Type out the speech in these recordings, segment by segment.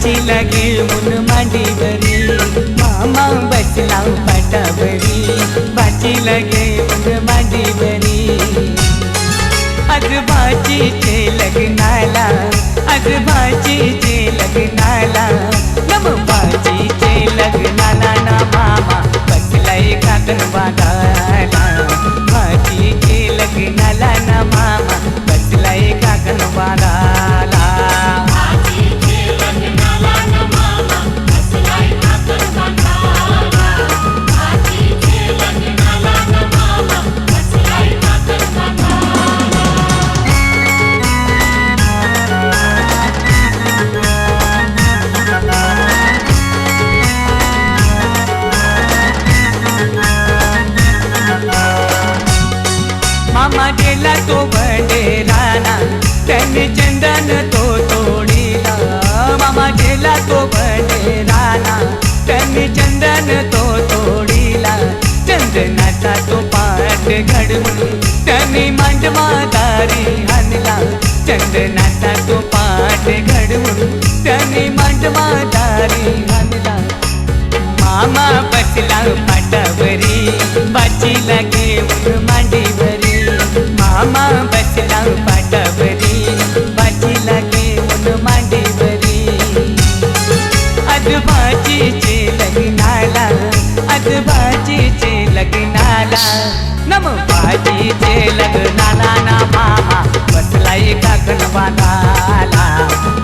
बाचीला घेऊन मांडीवरी मामा बसला पाटावरी बाचीला घेऊन मांडीवरी आज बाचीचे लग्नाला आज बाचीचे लग्नाला नम बाचीचे लग्नाला ना मामा बसलाय काकण बांधायला बाचीचे लग्नाला ना मामा बसलाय काकण बांधायला मामा गेला तो बडेराना त्याने चंदन तो तोडीला मामा गेला तो बडेराना त्याने चंदन तो तोडीला चंदनाचा तो पाठ घडवून त्याने मांडमादारी हाणला चंदनाचा तो पाठ घडवून त्याने मांडमादारी हाणला मामा बसला पाटावरी बाचीला घेऊन मांडीवरी मामा बसला पाटावरी बाचीला घेऊन मांडीवरी आज बाचीचे लग्नाला आज बाचीचे लग्नाला नम बाचीचे लग्नाला ना मामा बसलाय काकण बांधायला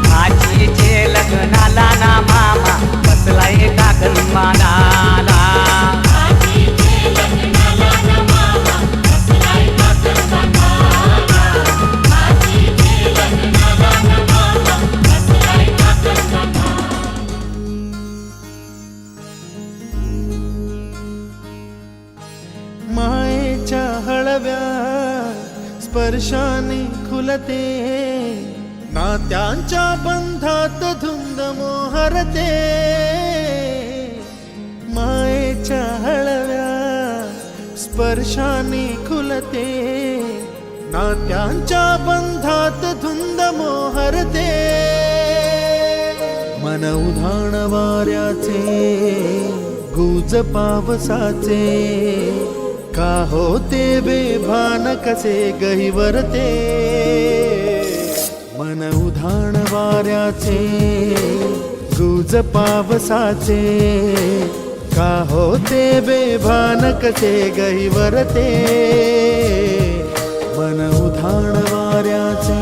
बाचीचे लग्नाला ना मामा बसलाय काकण बांधायला मायेच्या हळव्या स्पर्शाने खुलते नात्यांच्या बंधात धुंद मोहरते मायेच्या हळव्या स्पर्शाने खुलते नात्यांच्या बंधात धुंद मोहरते मन उधाण वाऱ्याचे गुज पावसाचे का होते बेभान कसे गहिवरते मन उधाण वाऱ्याचे गुज पावसाचे का होते बेभान कसे गहिवरते मन उधाण वाऱ्याचे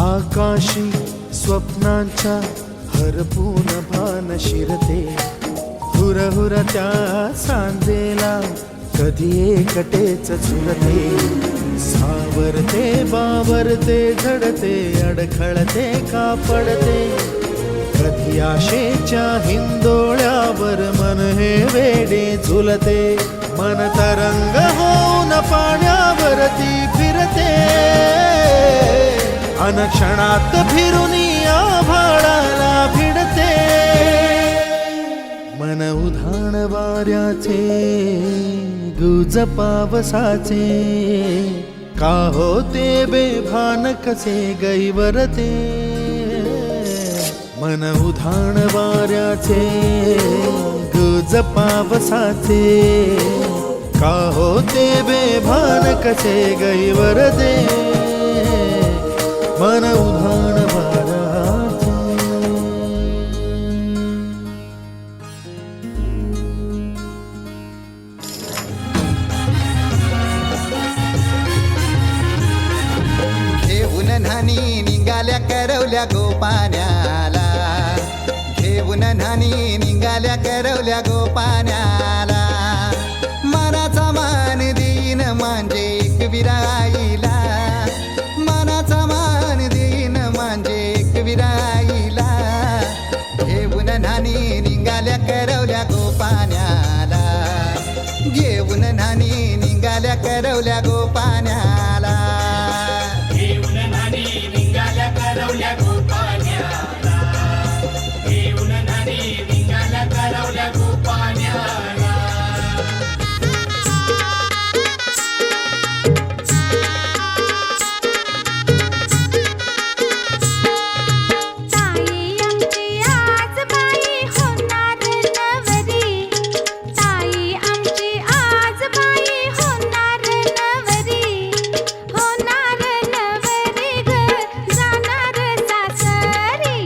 आकाशी स्वप्नांच्या हरपून भान शिरते हुरहुर त्या सांजेला कधी एकटेच झुलते सावरते बावरते झडते अडखळते का पडते कधी आशेच्या हिंदोळ्यावर मन हे वेडे झुलते मन तरंग होऊन पाण्यावरती फिरते अनक्षणात फिरुनी आभाळाला भिडते मन उधाण वाऱ्याचे गुज पावसाचे का होते बेभान कसे गैवरते मन उधाण वाऱ्याचे गुज पावसाचे का होते बेभान कसे गैवरते मन उधाण वाऱ्याचे घेऊन न्हाणी निघाल्या करवल्या गोपाण्याला घेऊन न्हाणी निघाल्या करवल्या गोपाण्याला मनाचा मान देईन म्हणजे एकविराईला मनाचा मान देईन म्हणजे एकविराईला घेऊन नानी निघाल्या करवल्या गोपाण्याला घेऊन नानी निघाल्या करवल्या गोपाण्याला घेऊन नानी निघाल्या करवल्या गोपाण्याला घेऊन नानी निघाल्या करवल्या गोपाण्याला ताई आमची आज बाई होणार नवरी ताई आमची आज बाई होणार नवरी ग जाणार सासरी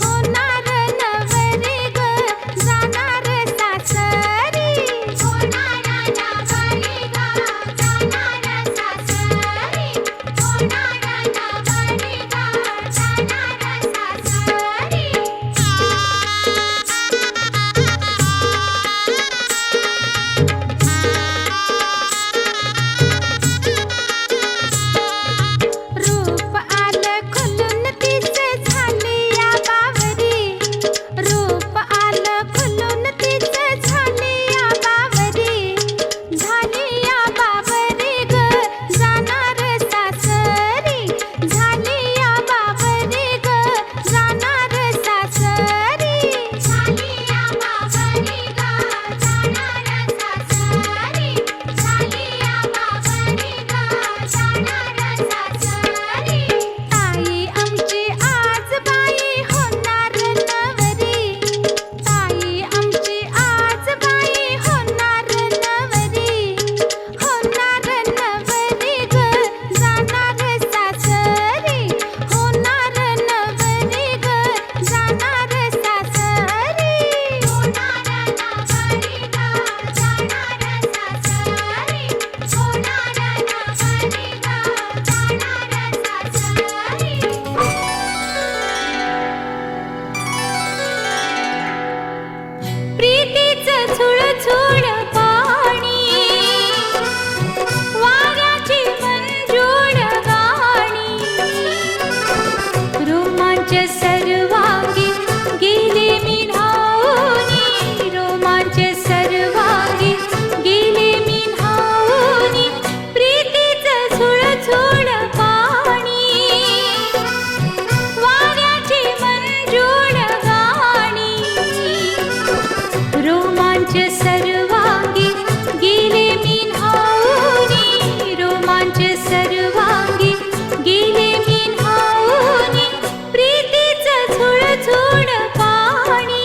होणार नवरी ग जाणार सासरी होणार नवरी ग जाणार सासरी होणार नवरी ग जाणार सासरी रूप आलं खुलून तिचे झाली या बावरी रूप आलं खुलून तिचे झाली या बावरी ग जाणार सासरी झाली या बावरी ग जाणार सासरी झाली या बावरी ग जाणार सासरी झाली या बावरी ग जाणार सासरी ताई आमची आज बाई होणार नवरी ताई आमची आज बाई होणार नवरी ग जाणार सासरी होणार नवरी ग जाणार सासरी होणार नवरी ग जाणार सासरी होणार नवरी ग जाणार सासरी प्रीतीचं झुळझुळ पाणी वाऱ्याची मंजूळ गाणी रोमांच सर्वांगी गेले मी न्हाऊनी रोमांच सर्वांगी गेले मी न्हाऊनी प्रीतीचं झुळझुळ पाणी वाऱ्याची मंजूळ गाणी रोमांच सर्वांगी गेले मी न्हाऊनी रोमांच सर्वांगी गेले मी न्हाऊनी प्रीतीचं झुळझुळ पाणी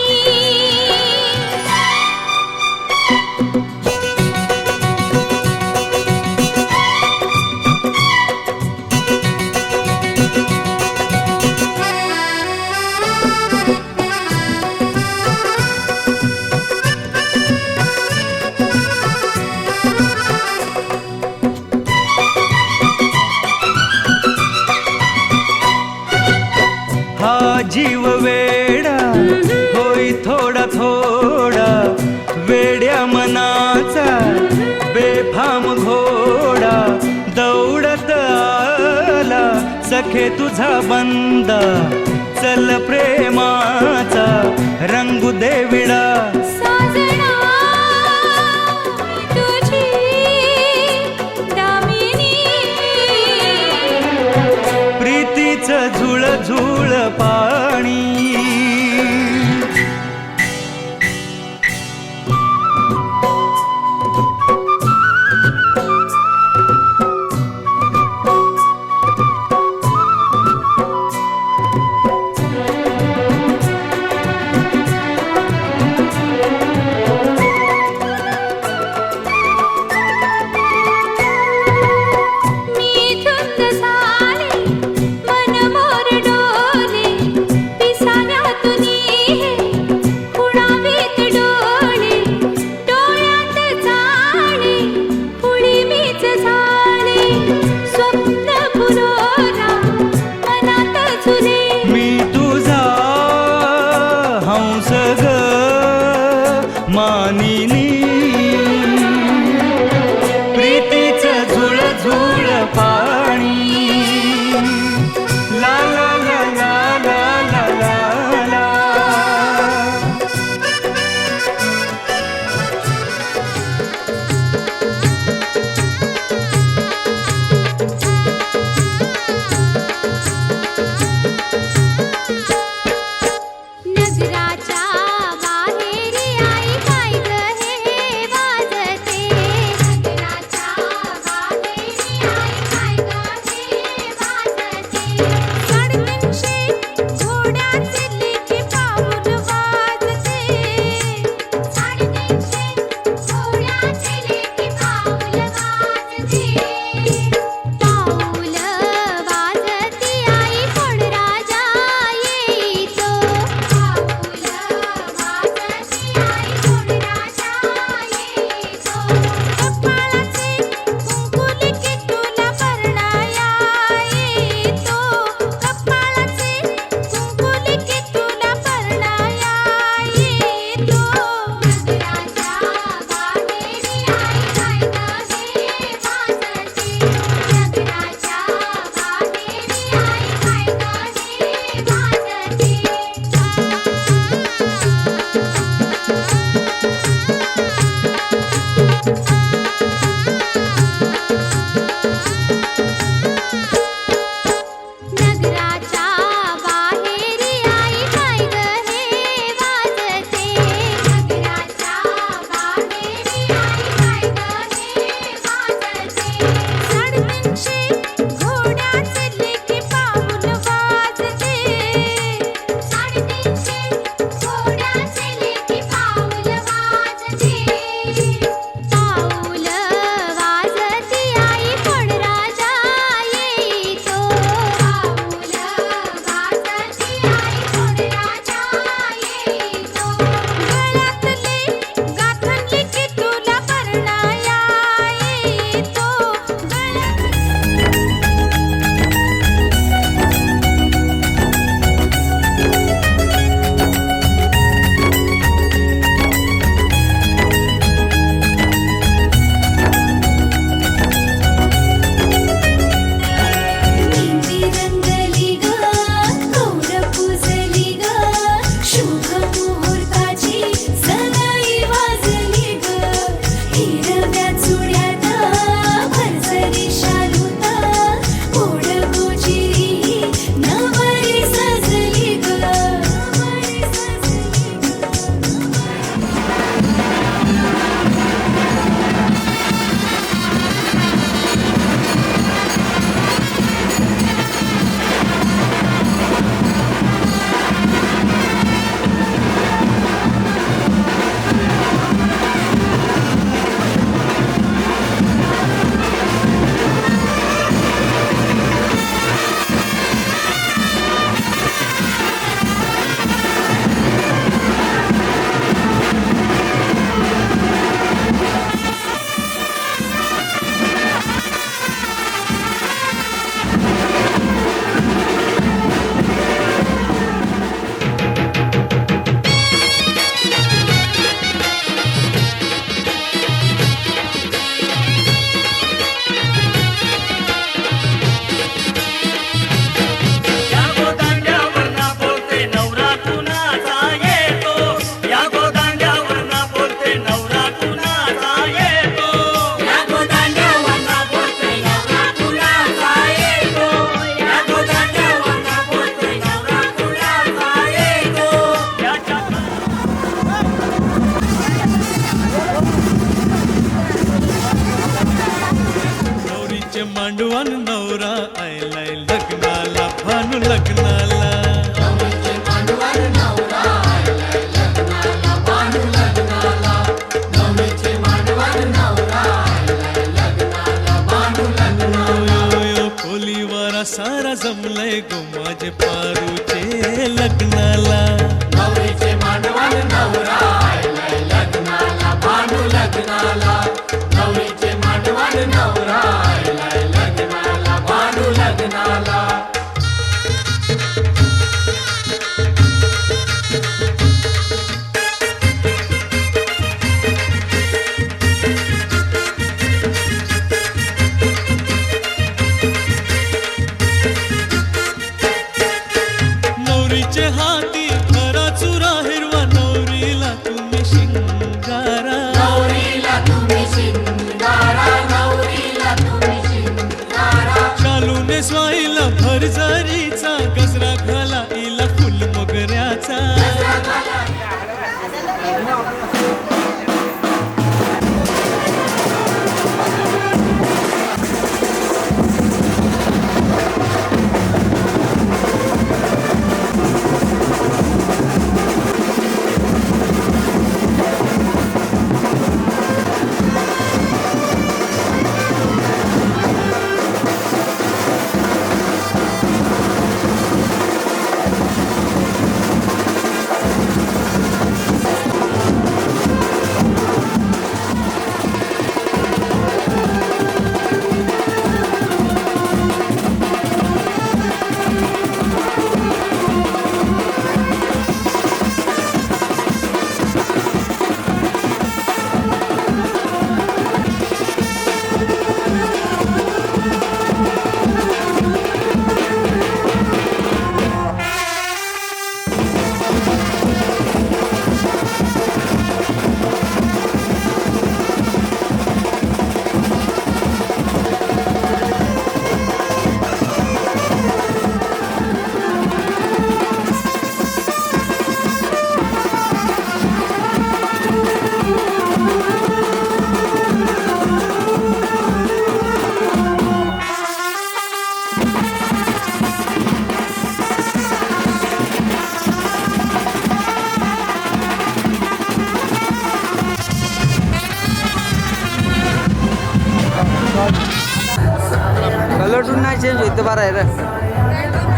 हा जीव वेडा होई थोडा थोडा वेड्या मनाचा बेफाम घोडा दौडत आला सखे तुझा बंदा चल प्रेमाचा रंगू दे विडा साजना तुझी दामिनी प्रीतीचं झुळ झुळ पाणी मी धुंद झाले मन मोर डोले पिसा मांडवान नवरा आयलाय लग्नाला भानू लग्नाला नवरीचे मांडवार नवरा आयलाय लग्नाला भानू लग्नाला नवरीचे मांडवार नवरा आयलाय लग्नाला भानू लग्नाला यो यो खोलीवारा सारा जमलंय गो माझे पारूचे लग्नाला नवरीचे मांडवार नवरा आयलाय लग्नाला भानू लग्नाला नवरीचे मांडवार नवरा आयलाय लग्नाला भानू लग्नाला नवरीचे हाती खरा चुरा हिरवा नवरीला तुम्ही शिंगारा नवरीला तुम्ही शिंगारा नवरीला तुम्ही शिंगारा शालूने स्वाईला भरजरीचा गजरा घाला इला फुल मोगऱ्याचा कलर नाही चेंज होईल तर बरं आहे रे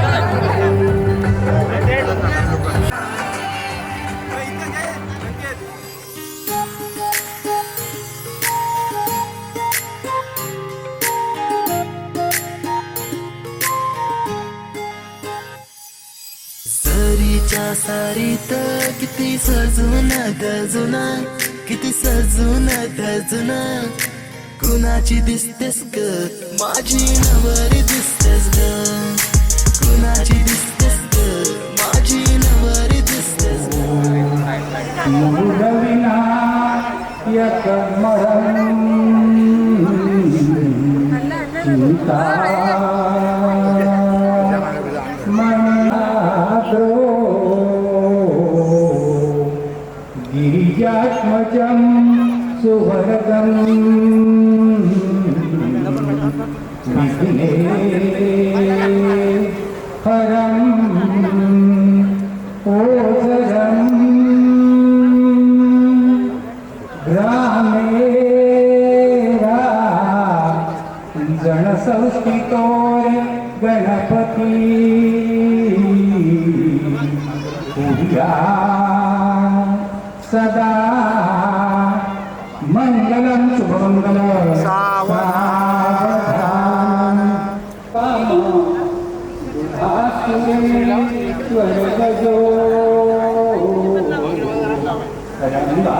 सरीच्या सारीत किती सजून गजुना किती सजून गजुना कुणाची दिसतेस ग माझी नवरी दिसतेस ग कुणाची दिसतेस ग माझी नवरी दिसतेस गिरिजात्मजं सुवर्गं विघ्ने हरं ओझरं ग्रामे जनसंस्थितो गणपती पूजा सदा मंगलम शुभमंगल सावधान स्वर्गजो रंगा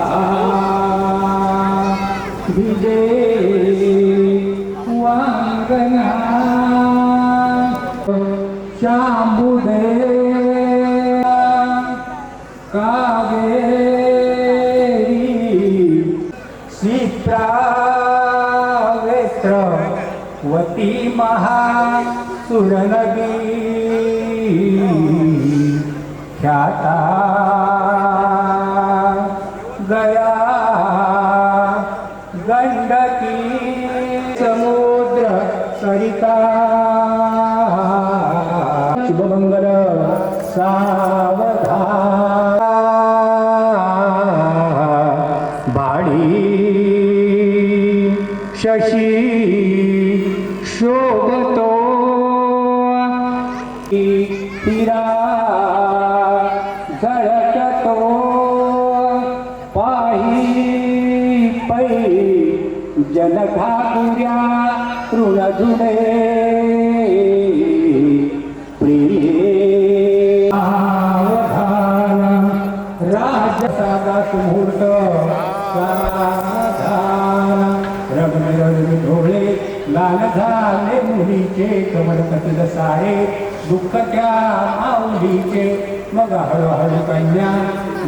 विजय वांगना शांबुदे कावेरी सीतावेत्रवती महासुरनदी ख्याता गया गंडकी समुद्र सरिता शुभमंगल सावधान बाळी शशी शोभतो तिरा झळकतो पायी पै जनघापुऱ्या ऋणजुडे प्रिये सावधान राजसागा सुमुहूर्त सावधान रगमे ढोळे लाल झाले मुलीचे कमल कथित सारे दुःख त्या माऊलीचे मग हळूहळू कन्या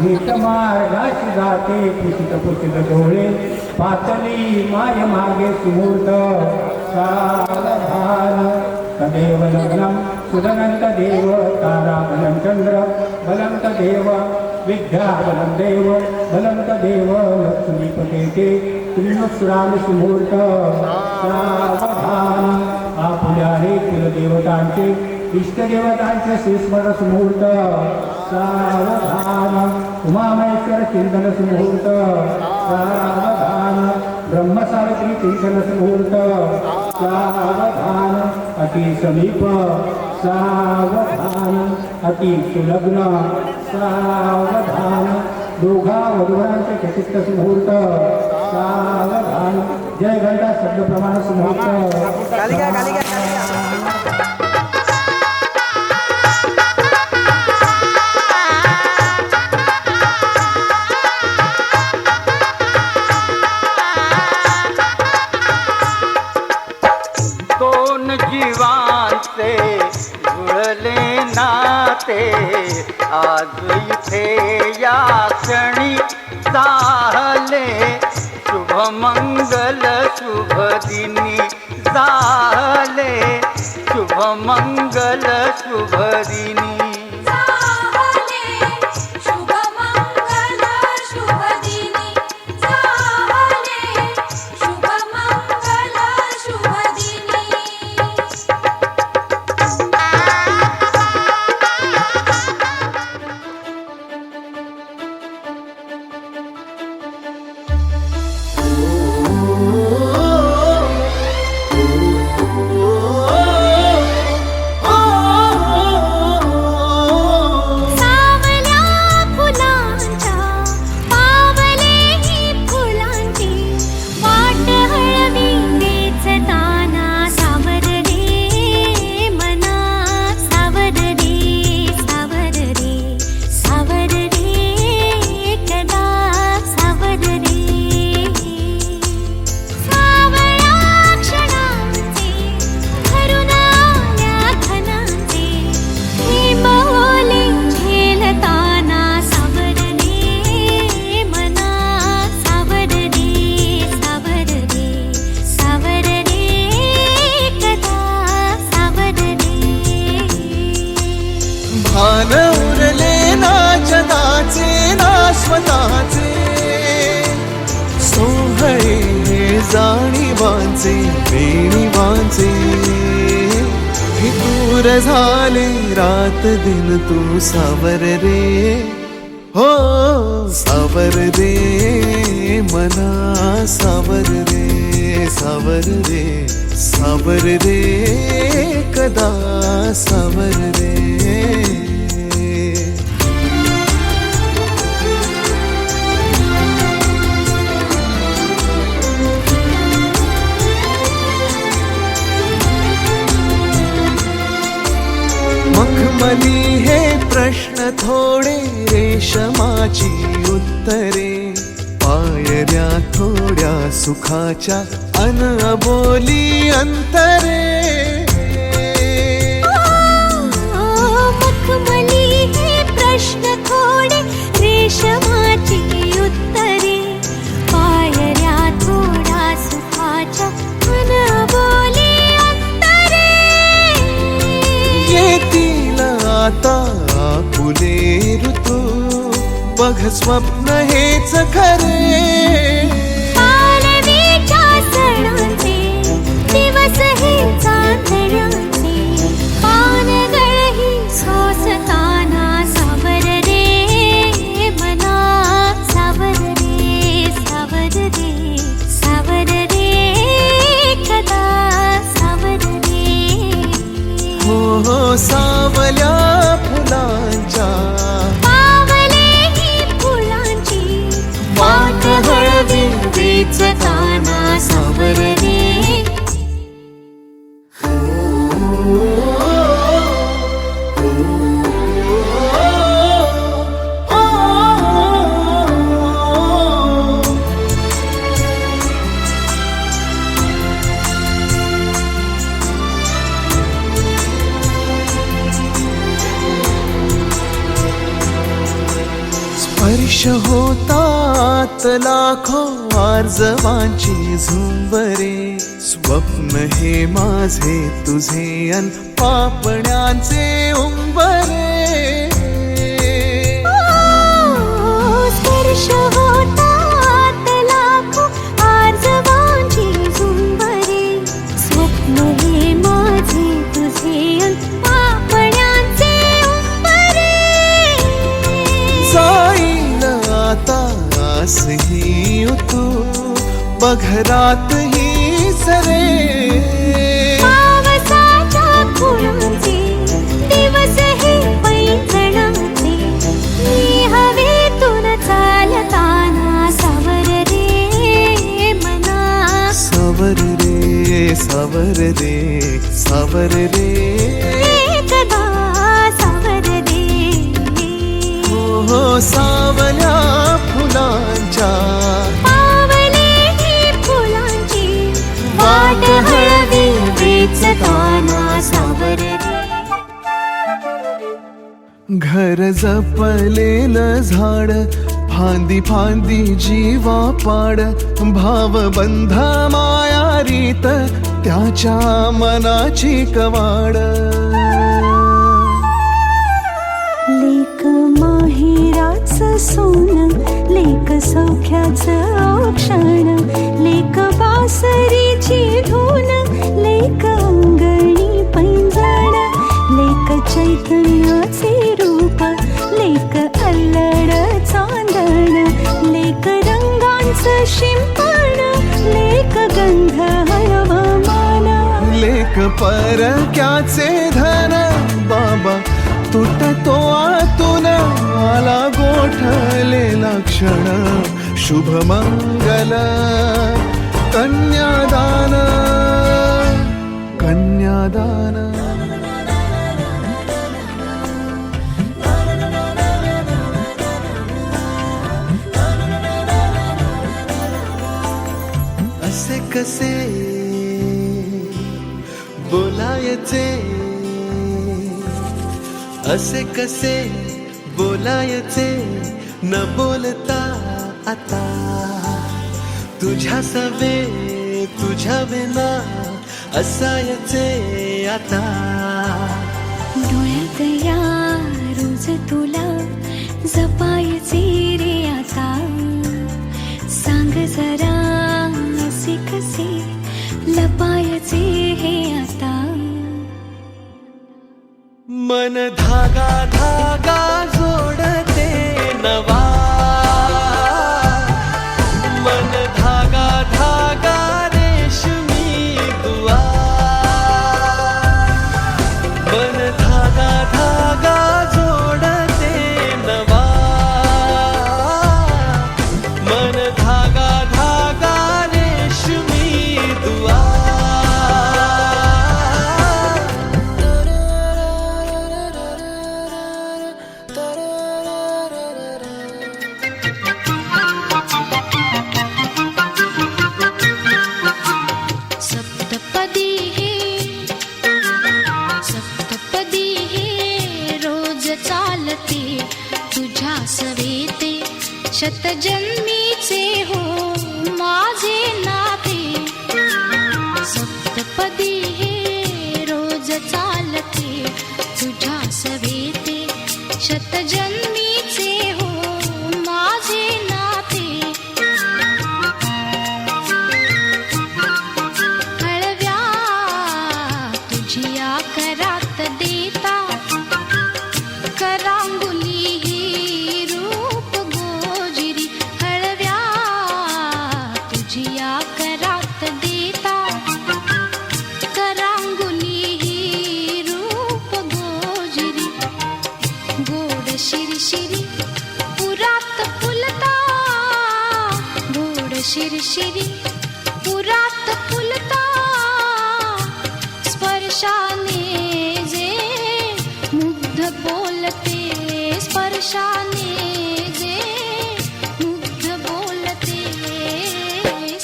नीट मार्गाशी जाते पुसित पुसित डोळे पातली माय मागे सुमूर्त सावधान तदेव लग्नम सुदनंत देव ताराबलं चंद्र बलं तदेव विद्या बलं देव बलं तदेव लक्ष्मीपते त्रिमुश्राम सुमूर्त सावधान आपुल्या रे कुलदेवतांचे इष्टदेवतांचे श्रीस्मरण सुमुहूर्त सावधान उमामहेश्वर चिंतन सुमुहूर्त सावधान ब्रह्मसावित्री चिंतन सुमुहूर्त सावधान अति समीप सावधान अति सुलग्न सावधान दोघा वधूवरांचे चकित सुमुहूर्त सावधान जय घंटा शब्द प्रमाण सुमुहूर्त कालिका दोन जीवांचे जुळले नाते आज इथे या क्षणी झाले शुभमंगल शुभदिनी झाले शुभमंगल शुभदिनी शुभमंगल शुभदिनी झाले शुभमंगल शुभदिनी भान उरले ना जगाचे ना स्वतःचे सोहळे जाणीवांचे बेणीवांचे हे दूर झाले रात दिन तू सावर रे हो सावर रे मना सावर रे सावर रे सावर रे कदा सावर रे मखमली हे प्रश्न थोडे रेशमाची उत्तरे पायऱ्या थोड्या सुखाच्या अनबोली अंतरे मखमली हे प्रश्न थोडे रेशमाची उत्तरे पायऱ्या थोडा सुखाच्या अनबोली अंतरे येतील आता फुले ऋतू बघ स्वप्न हेच खरे पालवीच्या सणाचे दिवस हेच वर्ष होतात लाखो आर्जवांची झुंबरे, स्वप्न हे माझे तुझे अन पापण्यांचे उंबरे. स्पर्श होतात लाखो आर्जवांची झुंबरे, स्वप्न हे माझे तुझे अन पापण्यांचे उंबरे. जाईल आता आसही तू बघरात ही सरे, पावसाच्या खुणांचे दिवस हे पैंजणाचे, मी हवेतून चालताना सावर रे मना, सावर रे सावर रे सावर रे, एकदा सावर रे. हो सावल्या फुलांच्या पावले ही फुलांची वाट हळवी वेचताना सावर रे. घर जपलेलं झाड फांदी फांदी जीवा पाड, भावबंध मायारीत त्याच्या मनाची कवाड. लेक माहेराचं सोनं, लेक सौख्याचं औक्षण, लेक बासरीची धून, लेक अंगणी पैंजण, लेक चैतन्याचे रूप, लेक अल्लड चांदण, लेक रंगांचं शिंपण, लेक गंध हळवमान, लेक परक्याचे धन, बाबा तुटतो आतून आला गोठलेला क्षण, शुभ मंगल कन्यादान कन्यादान. असे कसे बोलायचे, असे कसे बोलायचे न बोलता आता, तुझ्या सवे तुझ्या विना असायचे आता. डोळ्यात या रोज तुला जपायचे रे आता, सांग जरा असे कसे लपायचे हे आता. मन धागा धागा जोडते नवा, मन धागा धागा रेशमी दुआ, मन धागा धागा जोडते नवा, मन धागा धागा रेशमी दुआ. सप्तपदी हे रोज चालते तुझ्या सवेते, शतजन्मीचे हो माझे नाते. सप्तपदी हे रोज चालते तुझ्या सवेते, शतजन्मीचे हो माझे नाते. हळव्या तुझिया करात देता, करांगुली ही रूप गोजिरी. हळव्या तुझिया करात देता, करांगुली ही रूप गोजिरी. गोड शिरशिरी पुरात फुलता, गोड शिरशिरी पुरात फुलता, स्पर्शाने जे मुग्ध बोलते, स्पर्शाने जे मुग्ध बोलते.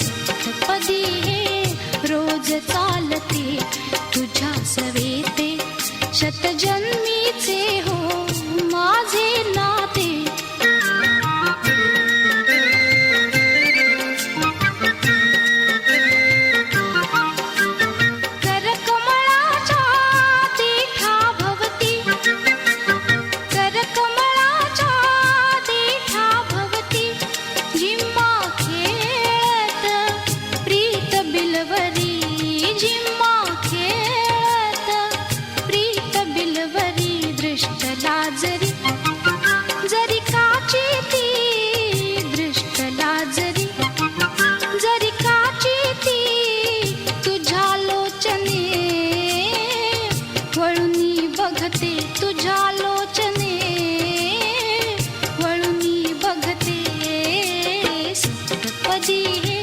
सप्तपदी हे रोज चालते तुझ्या सवेते, शतजन्मीचे हो माझे नाते. तुझ्या लोचने वळुनी बघते सप्तपदी हे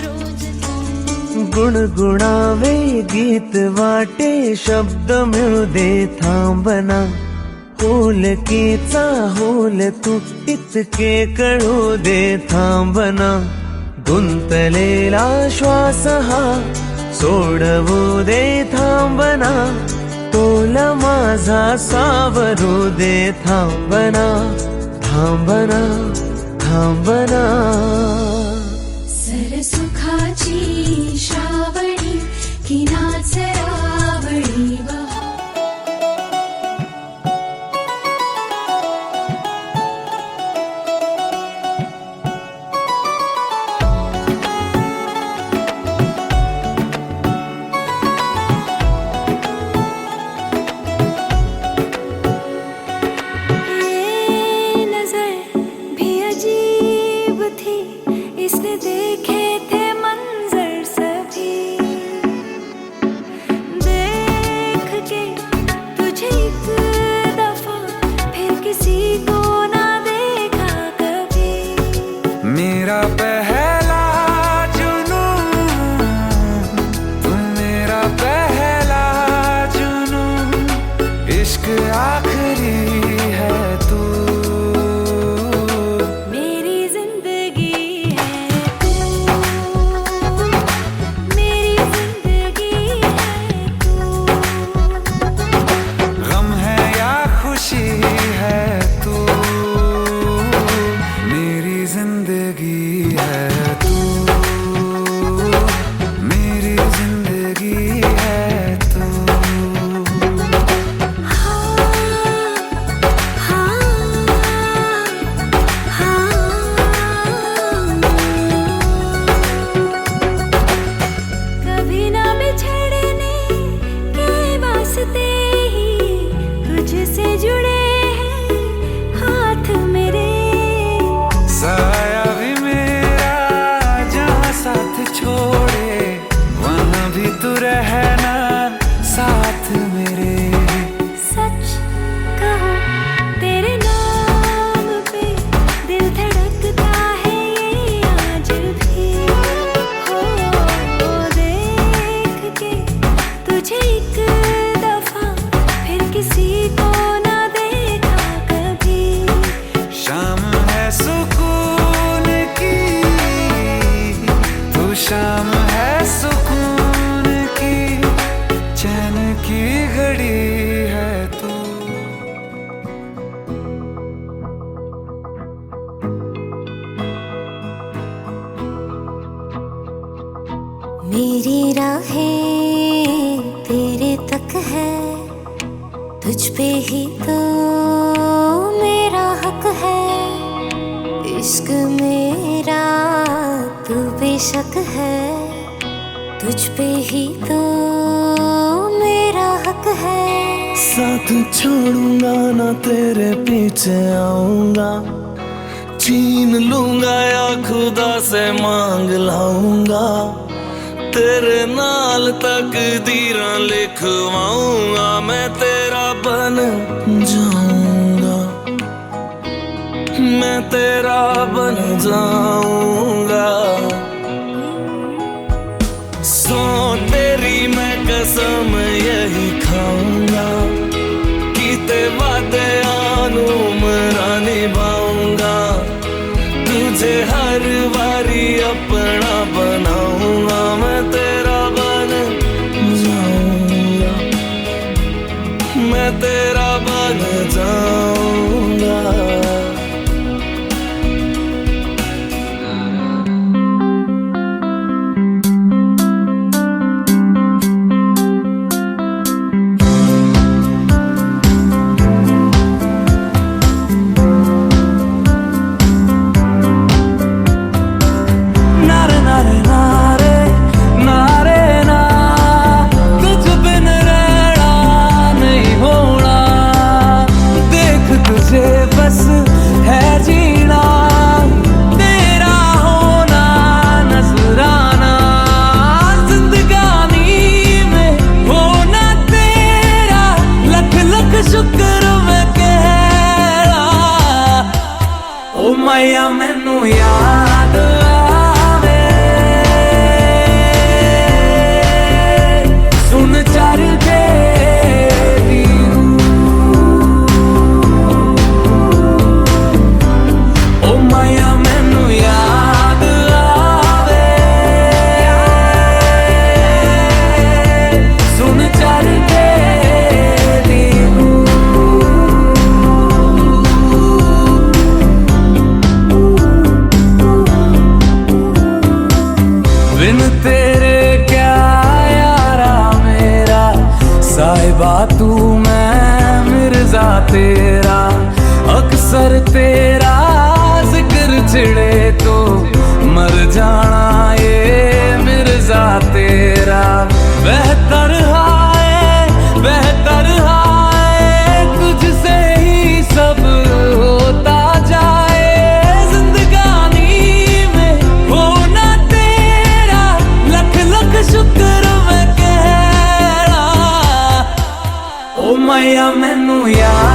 रोज तू गुणगुणावे गीत वाटे शब्द मिळू दे थांबना होलकीचा होल तू इतके कळू दे थांबना गुंतलेला श्वास हा सोडवू दे थांबना तोल माझा सावरू दे थांबना थांबना थांबना सरसुखाची श्रावणी की नाचरावळी बहा ये नजर भी अजीब थी इसने देखे थे मंजर सभी देख के तुझे एक दफा फिर किसी को ना देखा कभी मेरा पहला जुनून तुम मेरा पहला जुनून इश्क आखिरी है तू मेरी जिंदगी है तू मेरी जिंदगी है तू गम है या खुशी है तू मेरी जिंदगी है तू मेरी जिंदगी है तू कभी ना बिछड़ने के वास्ते ही तुझसे जुड़े हैं हाथ मेरे साया भी मेरा जहाँ साथ छोड़े वहाँ भी तू रहना साथ मेरे सच कहो तेरे नाम पे दिल धड़कता है ये आज भी हो देख के तुझे एक दफा फिर किसी को ना देखा कभी शाम है सुकून की तू शाम है सुकून की चैन की घड़ी है तू मेरी राहें तेरे तक है तुझ पे ही तो मेरा हक है इश्क मेरा तू बेशक है तुझ पे ही तो मेरा हक है साथ छोड़ूंगा ना तेरे पीछे आऊंगा छीन लूंगा या खुदा से मांग लाऊंगा तेरे नाल तकदीरां लिखवाऊंगा मैं तेरा बन जाऊंगा मैं तेरा बन जाऊंगा सो तेरी मैं कसम यही खाऊंगा कीते वादे आनू मरा निभाऊंगा तुझे हर बारी अपना बनाऊंगा मैं तेरा बन जाऊंगा मैं तेरा बन जाऊंगा नारे नारे नारे नारे ना तुझ बिन रहना नहीं होना तेरा, अक्सर तेरा जिक्र छिड़े तो मर जाना ये मिर्जा तेरा। बेहतर हाय तुझसे ही सब होता जाए, जिंदगानी में होना तेरा लख लख शुक्र मैं कहना। ओ मैया मैनू याद